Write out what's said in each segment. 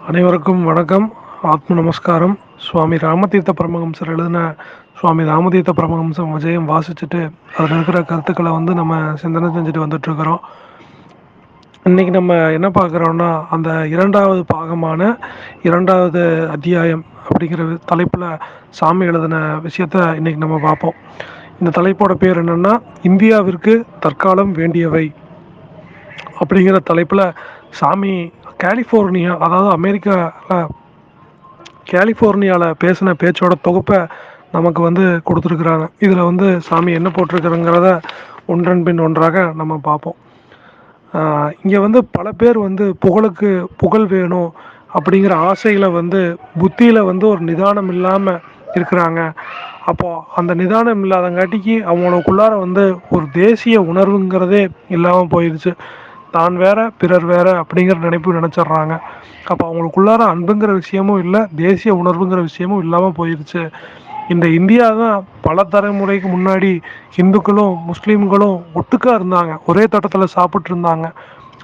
அனைவருக்கும் வணக்கம். ஆத்ம நமஸ்காரம். சுவாமி ராமதீர்த்த பரமஹம்சர் எழுதின சுவாமி ராமதீர்த்த பரமஹம்சம் விஜயம் வாசிச்சுட்டு அதில் இருக்கிற கருத்துக்களை நம்ம சிந்தனை செஞ்சுட்டு வந்துட்டு இருக்கிறோம். இன்னைக்கு நம்ம என்ன பார்க்குறோம்னா, அந்த இரண்டாவது பாகமான இரண்டாவது அத்தியாயம் அப்படிங்கிற தலைப்பில் சாமி எழுதின விஷயத்த இன்னைக்கு நம்ம பார்ப்போம். இந்த தலைப்போட பேர் என்னன்னா, இந்தியாவிற்கு தற்காலம் வேண்டியவை அப்படிங்கிற தலைப்பில் சாமி கலிஃபோர்னியா, அதாவது அமெரிக்காவில் கலிஃபோர்னியாவில் பேசின பேச்சோட தொகுப்பை நமக்கு கொடுத்துருக்குறாங்க. இதில் சாமி என்ன போட்டிருக்கிறங்கிறத ஒன்றன் பின் ஒன்றாக நம்ம பார்ப்போம். இங்கே பல பேர் புகழுக்கு புகழ் வேணும் அப்படிங்கிற ஆசையில் புத்தியில் ஒரு நிதானம் இல்லாமல் இருக்கிறாங்க. அப்போது அந்த நிதானம் இல்லாதங்காட்டிக்கு அவங்களுக்குள்ளார ஒரு தேசிய உணர்வுங்கிறதே இல்லாமல் போயிடுச்சு. தான் வேற பிறர் வேற அப்படிங்கிற நினச்சிட்றாங்க. அப்போ அவங்களுக்குள்ளார அன்புங்கிற விஷயமும் இல்லை, தேசிய உணர்வுங்கிற விஷயமும் இல்லாமல் போயிடுச்சு. இந்த இந்தியா தான் பல தலைமுறைக்கு முன்னாடி இந்துக்களும் முஸ்லீம்களும் ஒட்டுக்கா இருந்தாங்க, ஒரே தட்டத்தில் சாப்பிட்டு இருந்தாங்க.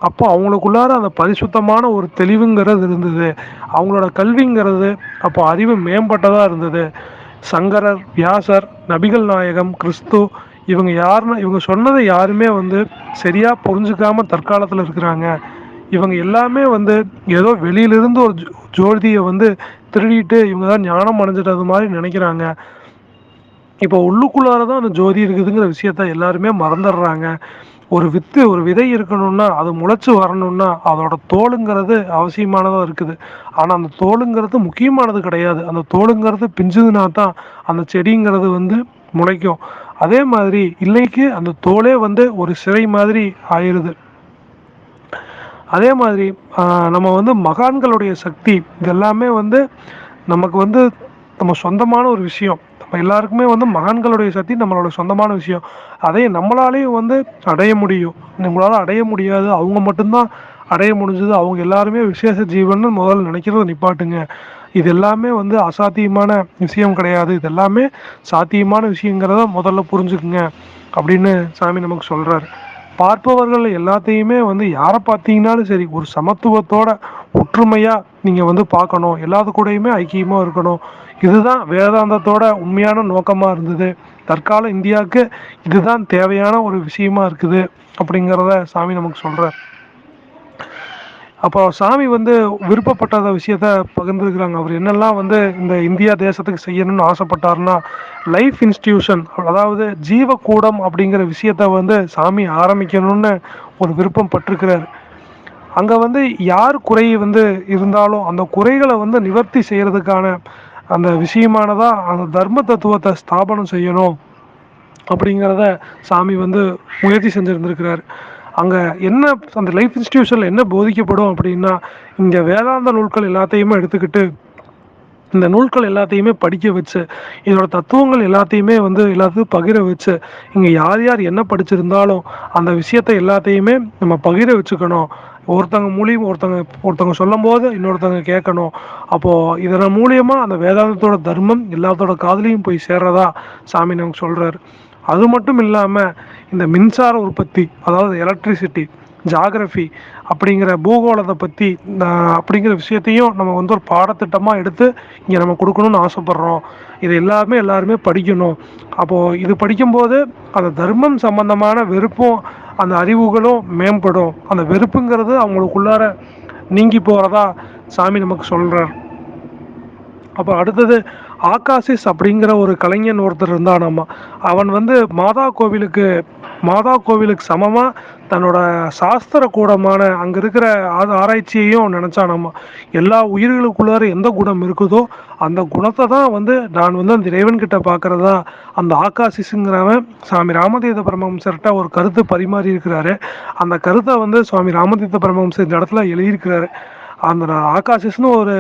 அப்போ அவங்களுக்குள்ளார அந்த பரிசுத்தமான ஒரு தெளிவுங்கிறது இருந்தது. அவங்களோட கல்விங்கிறது அப்போ அறிவு மேம்பட்டதாக இருந்தது. சங்கரர், வியாசர், நபிகள் நாயகம், கிறிஸ்து, இவங்க சொன்னதை யாருமே சரியாக புரிஞ்சுக்காம தற்காலத்தில் இருக்கிறாங்க. இவங்க எல்லாமே ஏதோ வெளியிலிருந்து ஒரு ஜோதியை திருடிட்டு இவங்க தான் ஞானம் அடைஞ்சிட்டது மாதிரி நினைக்கிறாங்க. இப்போ உள்ளுக்குள்ளார தான் அந்த ஜோதி இருக்குதுங்கிற விஷயத்த எல்லாருமே மறந்துடுறாங்க. ஒரு வித்து, ஒரு விதை இருக்கணும்னா அது முளைச்சி வரணும்னா அதோட தோலுங்கிறது அவசியமானதாக இருக்குது. ஆனால் அந்த தோலுங்கிறது முக்கியமானது கிடையாது. அந்த தோலுங்கிறது பிஞ்சுதுனா தான் அந்த செடிங்கிறது முளைக்கும். அதே மாதிரி இல்லைக்கு அந்த தோலே ஒரு சிறை மாதிரி ஆயிடுது. அதே மாதிரி நம்ம மகான்களுடைய சக்தி இதெல்லாமே நமக்கு நம்ம சொந்தமான ஒரு விஷயம். நம்ம எல்லாருக்குமே மகான்களுடைய சக்தி நம்மளோட சொந்தமான விஷயம். அதை நம்மளாலேயும் அடைய முடியும். நம்மளால் அடைய முடியாது, அவங்க மட்டும்தான் அடைய முடிஞ்சது, அவங்க எல்லாருமே விசேஷ ஜீவன் முதல்ல நினைக்கிறத நிப்பாட்டுங்க. இது எல்லாமே அசாத்தியமான விஷயம் கிடையாது, இது எல்லாமே சாத்தியமான விஷயங்கிறத முதல்ல புரிஞ்சுக்குங்க அப்படின்னு சாமி நமக்கு சொல்கிறார். பார்ப்பவர்கள் எல்லாத்தையுமே யாரை பார்த்தீங்கன்னாலும் சரி, ஒரு சமத்துவத்தோட ஒற்றுமையாக நீங்கள் பார்க்கணும், எல்லாத்து கூடயுமே ஐக்கியமாக இருக்கணும். இதுதான் வேதாந்தத்தோட உண்மையான நோக்கமாக இருந்தது. தற்கால இந்தியாவுக்கு இதுதான் தேவையான ஒரு விஷயமா இருக்குது அப்படிங்கிறத சாமி நமக்கு சொல்கிறார். அப்போ சாமி விருப்பப்பட்ட விஷயத்த பகிர்ந்துருக்கிறாங்க. அவர் என்னெல்லாம் இந்த இந்தியா தேசத்துக்கு செய்யணும்னு ஆசைப்பட்டாருன்னா, லைஃப் இன்ஸ்டிடியூஷன், அதாவது ஜீவக்கூடம் அப்படிங்கிற விஷயத்த சாமி ஆரம்பிக்கணும்னு ஒரு விருப்பம் பட்டிருக்கிறார். அங்கே யார் குறை இருந்தாலும் அந்த குறைகளை நிவர்த்தி செய்கிறதுக்கான அந்த விஷயமானதா அந்த தர்ம தத்துவத்தை ஸ்தாபனம் செய்யணும் அப்படிங்கிறத சாமி முயற்சி செஞ்சுருந்துருக்கிறார். அங்கே என்ன அந்த லைஃப் இன்ஸ்டிடியூஷனில் என்ன போதிக்கப்படும் அப்படின்னா, இங்கே வேதாந்த நூல்கள் எல்லாத்தையுமே எடுத்துக்கிட்டு இந்த நூல்கள் எல்லாத்தையுமே படிக்க வச்சு, இதோட தத்துவங்கள் எல்லாத்தையுமே எல்லாத்தையும் பகிர வச்சு, இங்கே யார் யார் என்ன படிச்சிருந்தாலும் அந்த விஷயத்தை எல்லாத்தையுமே நம்ம பகிர வச்சுக்கணும். ஒருத்தங்க மூலியம் ஒருத்தங்க சொல்லும் போது இன்னொருத்தங்க கேட்கணும். அப்போது இதன் மூலியமாக அந்த வேதாந்தத்தோட தர்மம் எல்லாத்தோட காதலையும் போய் சேர்றதா சாமி நமக்கு சொல்கிறார். அது மட்டும் இல்லாமல் இந்த மின்சார உற்பத்தி, அதாவது எலக்ட்ரிசிட்டி, ஜாகிரஃபி அப்படிங்கிற பூகோளத்தை பற்றி அப்படிங்கிற விஷயத்தையும் நம்ம ஒரு பாடத்திட்டமாக எடுத்து இங்கே நம்ம கொடுக்கணும்னு ஆசைப்பட்றோம். இது எல்லாருமே படிக்கணும். அப்போது இது படிக்கும்போது அந்த தர்மம் சம்பந்தமான வெறுப்பும் அந்த அறிவுகளும் மேம்படும். அந்த வெறுப்புங்கிறது அவங்களுக்குள்ளார நீங்கி போகிறதா சாமி நமக்கு சொல்கிறார். அப்போ அடுத்தது ஆகாசிஸ் அப்படிங்கிற ஒரு கலைஞன் ஒருத்தர் இருந்தானாமா. அவன் மாதா கோவிலுக்கு சமமாக தன்னோட சாஸ்திர கூடமான அங்கே இருக்கிற ஆராய்ச்சியையும் நினச்சானாமா. எல்லா உயிர்களுக்குள்ளார எந்த குணம் இருக்குதோ அந்த குணத்தை தான் நான் அந்த இறைவன்கிட்ட பார்க்குறதா அந்த ஆகாசிஸுங்கிறவன் சாமி ராமதீர்த்த பரமஹம்சர்கிட்ட ஒரு கருத்து பரிமாறி இருக்கிறாரு. அந்த கருத்தை சுவாமி ராமதீர்த்த பரமஹம்சர் இந்த இடத்துல எழுதியிருக்கிறாரு. அந்த ஆகாசிஸ்னு ஒரு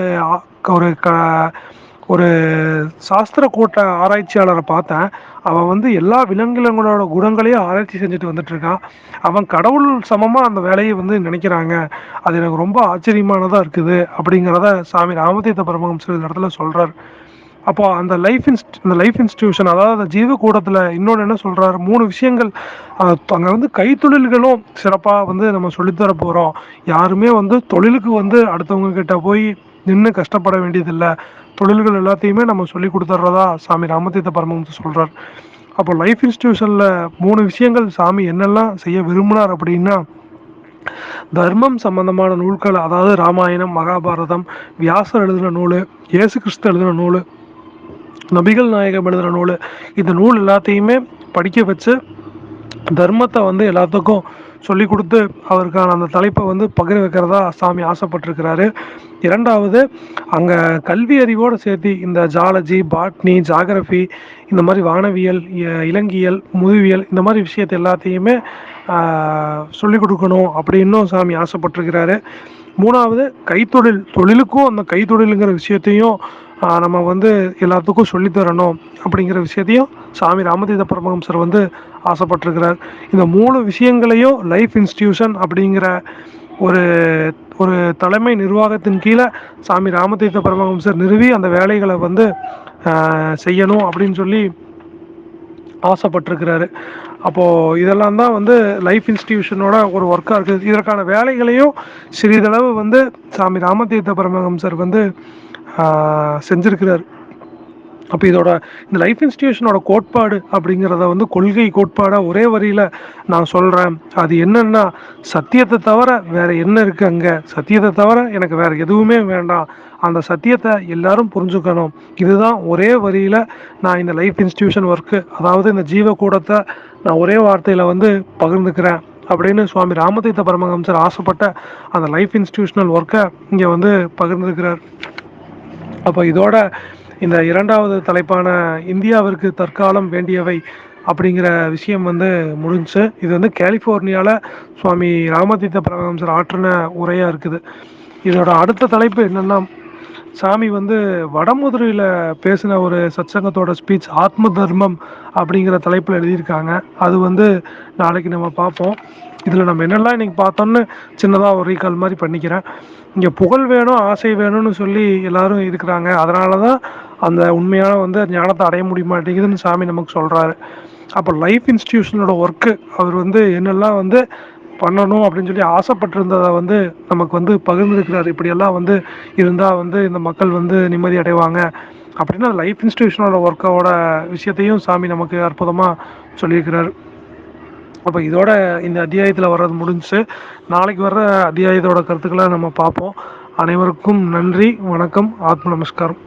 ஒரு சாஸ்திர கூட்ட ஆராய்ச்சியாளரை பார்த்தேன். அவன் எல்லா விலங்கினங்களோட குணங்களையும் ஆராய்ச்சி செஞ்சுட்டு வந்துட்டுருக்கான். அவன் கடவுள் சமமாக அந்த வேலையை நினைக்கிறாங்க. அது எனக்கு ரொம்ப ஆச்சரியமானதாக இருக்குது அப்படிங்கிறத சாமி ராமதீர்த்த பரமஹம்சர் இந்த இடத்துல சொல்கிறார். அப்போ அந்த லைஃப் இன்ஸ்டிடியூஷன், அதாவது அந்த ஜீவக்கூடத்தில் இன்னொன்று என்ன சொல்கிறார், 3 விஷயங்கள். அங்கே கைத்தொழில்களும் சிறப்பாக நம்ம சொல்லித்தர போகிறோம். யாருமே தொழிலுக்கு அடுத்தவங்க கிட்ட போய் நின்று கஷ்டப்பட வேண்டியதில்லை, தொழில்கள் எல்லாத்தையுமே நம்ம சொல்லி கொடுத்துட்றதா சாமி ராமதீர்த்த பரமஹம்சர் சொல்கிறார். அப்போ லைஃப் இன்ஸ்டிடியூஷனில் 3 விஷயங்கள் சாமி என்னெல்லாம் செய்ய விரும்பினார் அப்படின்னா, தர்மம் சம்பந்தமான நூல்கள், அதாவது ராமாயணம், மகாபாரதம், வியாசர் எழுதின நூல், இயேசு கிறிஸ்து எழுதின நூல், நபிகள் நாயகம் எழுதின நூல், இந்த நூல் எல்லாத்தையுமே படிக்க வச்சு தர்மத்தை வந்து எல்லாத்துக்கும் சொல்லி கொடுத்து அவருக்கான அந்த தலைப்பை வந்து பகிர வைக்கிறதா சாமி ஆசைப்பட்டிருக்கிறாரு. இரண்டாவது, அங்கே கல்வி அறிவோடு சேர்த்து இந்த ஜாலஜி, பாட்னி, ஜாகிரஃபி, இந்த மாதிரி வானவியல், இலங்கியல், முதுவியல், இந்த மாதிரி விஷயத்தை எல்லாத்தையுமே சொல்லிக் கொடுக்கணும் அப்படின்னும் சாமி ஆசைப்பட்டிருக்கிறாரு. மூணாவது, கைத்தொழில், தொழிலுக்கும் அந்த கைத்தொழிலுங்கிற விஷயத்தையும் நம்ம வந்து எல்லாத்துக்கும் சொல்லித்தரணும் அப்படிங்கிற விஷயத்தையும் சாமி ராமதீர்த்த பரமஹம்சர் வந்து ஆசைப்பட்டிருக்கிறார். இந்த 3 விஷயங்களையும் லைஃப் இன்ஸ்டிடியூஷன் அப்படிங்கிற ஒரு ஒரு தலைமை நிர்வாகத்தின் கீழே சாமி ராமதீர்த்த பரமஹம்சர் நிறுவி அந்த வேலைகளை வந்து செய்யணும் அப்படின்னு சொல்லி ஆசைப்பட்டிருக்கிறாரு. அப்போது இதெல்லாம் தான் வந்து லைஃப் இன்ஸ்டிடியூஷனோட ஒரு ஒர்க்காக இருக்குது. இதற்கான வேலைகளையும் சிறிதளவு வந்து சாமி ராமதீர்த்த பரமஹம்சர் வந்து செஞ்சிருக்கிறார். அப்போ இதோட இந்த லைஃப் இன்ஸ்டிடியூஷனோட கோட்பாடு அப்படிங்கிறத வந்து கொள்கை கோட்பாடாக ஒரே வரியில் நான் சொல்கிறேன். அது என்னன்னா, சத்தியத்தை தவிர வேறு என்ன இருக்குது, அங்கே சத்தியத்தை தவிர எனக்கு வேறு எதுவுமே வேண்டாம், அந்த சத்தியத்தை எல்லாரும் புரிஞ்சுக்கணும், இதுதான் ஒரே வரியில் நான் இந்த லைஃப் இன்ஸ்டிடியூஷன் ஒர்க்கு, அதாவது இந்த ஜீவக்கூடத்தை நான் ஒரே வார்த்தையில் வந்து பகிர்ந்துக்கிறேன் அப்படின்னு சுவாமி ராமதீர்த்த பரமஹம்சர் ஆசைப்பட்ட அந்த லைஃப் இன்ஸ்டிடியூஷனல் ஒர்க்கை இங்கே வந்து பகிர்ந்துக்கிறார். அப்போ இதோட இந்த 2வது தலைப்பான இந்தியாவிற்கு தற்காலம் வேண்டியவை அப்படிங்கிற விஷயம் வந்து முடிஞ்சு. இது வந்து கலிஃபோர்னியாவில் சுவாமி ராமதீர்த்த பரமஹம்சர் ஆற்றின உரையாக இருக்குது. இதோட அடுத்த தலைப்பு என்னென்னா, சாமி வந்து வடமதுரையில் பேசின ஒரு சத்சங்கத்தோட ஸ்பீச் ஆத்ம தர்மம் அப்படிங்கிற தலைப்பில் எழுதியிருக்காங்க. அது வந்து நாளைக்கு நம்ம பார்ப்போம். இதில் நம்ம என்னெல்லாம் இன்றைக்கி பார்த்தோன்னு சின்னதாக ஒரு ரீகால் மாதிரி பண்ணிக்கிறேன். இங்கே புகழ் வேணும், ஆசை வேணும்னு சொல்லி எல்லாரும் இருக்கிறாங்க. அதனால தான் அந்த உண்மையான வந்து ஞானத்தை அடைய முடிய மாட்டேங்குதுன்னு சாமி நமக்கு சொல்கிறாரு. அப்போ லைஃப் இன்ஸ்டிடியூஷனோட ஒர்க்கு அவர் வந்து என்னெல்லாம் வந்து பண்ணணும் அப்படின்னு சொல்லி ஆசைப்பட்டிருந்ததை வந்து நமக்கு வந்து பகிர்ந்துருக்கிறார். இப்படியெல்லாம் வந்து இருந்தால் வந்து இந்த மக்கள் வந்து நிம்மதி அடைவாங்க அப்படின்னா லைஃப் இன்ஸ்டிடியூஷனோட ஒர்க்கோட விஷயத்தையும் சாமி நமக்கு அற்புதமாக சொல்லியிருக்கிறார். அப்போ இதோட இந்த அத்தியாயத்தில் வர்றது முடிஞ்சு. நாளைக்கு வர்ற அத்தியாயத்தோட கருத்துக்களை நம்ம பார்ப்போம். அனைவருக்கும் நன்றி, வணக்கம், ஆத்ம நமஸ்காரம்.